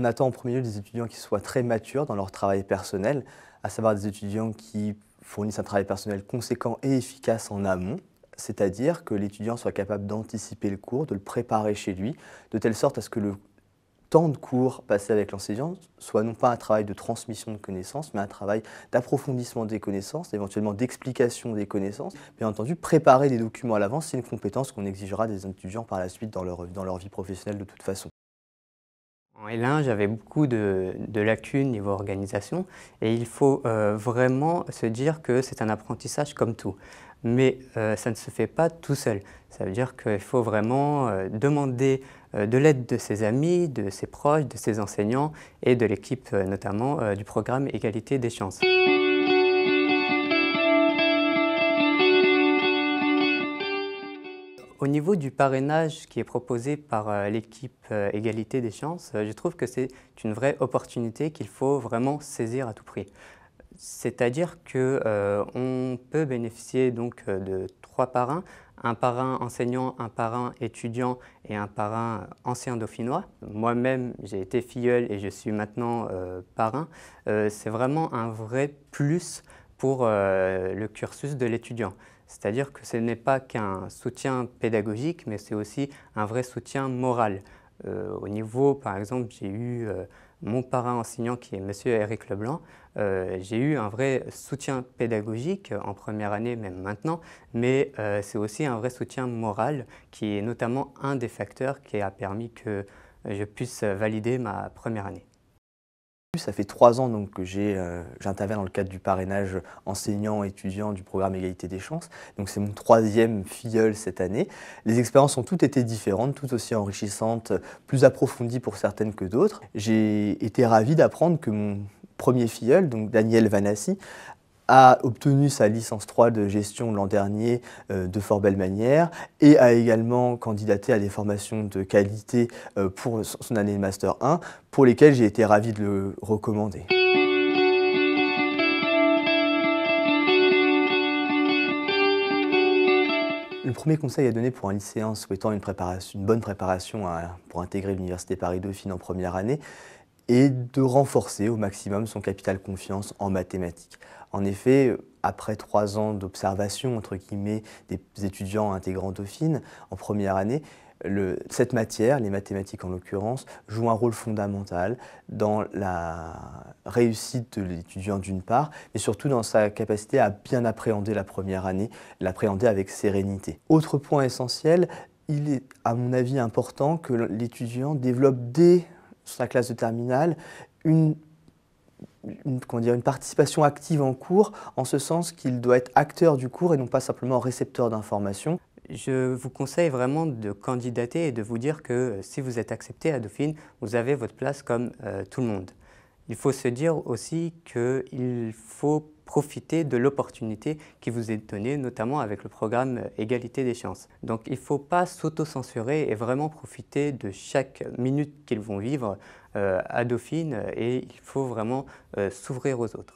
On attend en premier lieu des étudiants qui soient très matures dans leur travail personnel, à savoir des étudiants qui fournissent un travail personnel conséquent et efficace en amont, c'est-à-dire que l'étudiant soit capable d'anticiper le cours, de le préparer chez lui, de telle sorte à ce que le temps de cours passé avec l'enseignant soit non pas un travail de transmission de connaissances, mais un travail d'approfondissement des connaissances, éventuellement d'explication des connaissances. Bien entendu, préparer des documents à l'avance, c'est une compétence qu'on exigera des étudiants par la suite dans leur vie professionnelle de toute façon. En L1, j'avais beaucoup de lacunes niveau organisation et il faut vraiment se dire que c'est un apprentissage comme tout. Mais ça ne se fait pas tout seul. Ça veut dire qu'il faut vraiment demander de l'aide de ses amis, de ses proches, de ses enseignants et de l'équipe notamment du programme Égalité des chances. Au niveau du parrainage qui est proposé par l'équipe Égalité des chances, je trouve que c'est une vraie opportunité qu'il faut vraiment saisir à tout prix. C'est-à-dire qu'on peut bénéficier donc de 3 parrains, un parrain enseignant, un parrain étudiant et un parrain ancien dauphinois. Moi-même, j'ai été filleul et je suis maintenant parrain. C'est vraiment un vrai plus pour le cursus de l'étudiant. C'est-à-dire que ce n'est pas qu'un soutien pédagogique, mais c'est aussi un vrai soutien moral. Au niveau, par exemple, j'ai eu mon parrain enseignant qui est M. Éric Leblanc. J'ai eu un vrai soutien pédagogique en première année, même maintenant, mais c'est aussi un vrai soutien moral qui est notamment un des facteurs qui a permis que je puisse valider ma première année. Ça fait 3 ans donc, que j'interviens dans le cadre du parrainage enseignant-étudiant du programme Égalité des chances. Donc c'est mon 3e filleul cette année. Les expériences ont toutes été différentes, toutes aussi enrichissantes, plus approfondies pour certaines que d'autres. J'ai été ravi d'apprendre que mon premier filleul, donc Daniel Vanassi, a obtenu sa licence 3 de gestion l'an dernier de fort belle manière et a également candidaté à des formations de qualité pour son année de Master 1, pour lesquelles j'ai été ravi de le recommander. Le premier conseil à donner pour un lycéen souhaitant une bonne préparation pour intégrer l'Université Paris-Dauphine en première année est de renforcer au maximum son capital confiance en mathématiques. En effet, après 3 ans d'observation, entre guillemets, des étudiants intégrant Dauphine en première année, cette matière, les mathématiques en l'occurrence, joue un rôle fondamental dans la réussite de l'étudiant d'une part, mais surtout dans sa capacité à bien appréhender la première année, l'appréhender avec sérénité. Autre point essentiel, il est à mon avis important que l'étudiant développe dès sa classe de terminale une participation active en cours, en ce sens qu'il doit être acteur du cours et non pas simplement récepteur d'informations. Je vous conseille vraiment de candidater et de vous dire que si vous êtes accepté à Dauphine, vous avez votre place comme tout le monde. Il faut se dire aussi qu'il faut profiter de l'opportunité qui vous est donnée, notamment avec le programme Égalité des chances. Donc il ne faut pas s'auto-censurer et vraiment profiter de chaque minute qu'ils vont vivre à Dauphine et il faut vraiment s'ouvrir aux autres.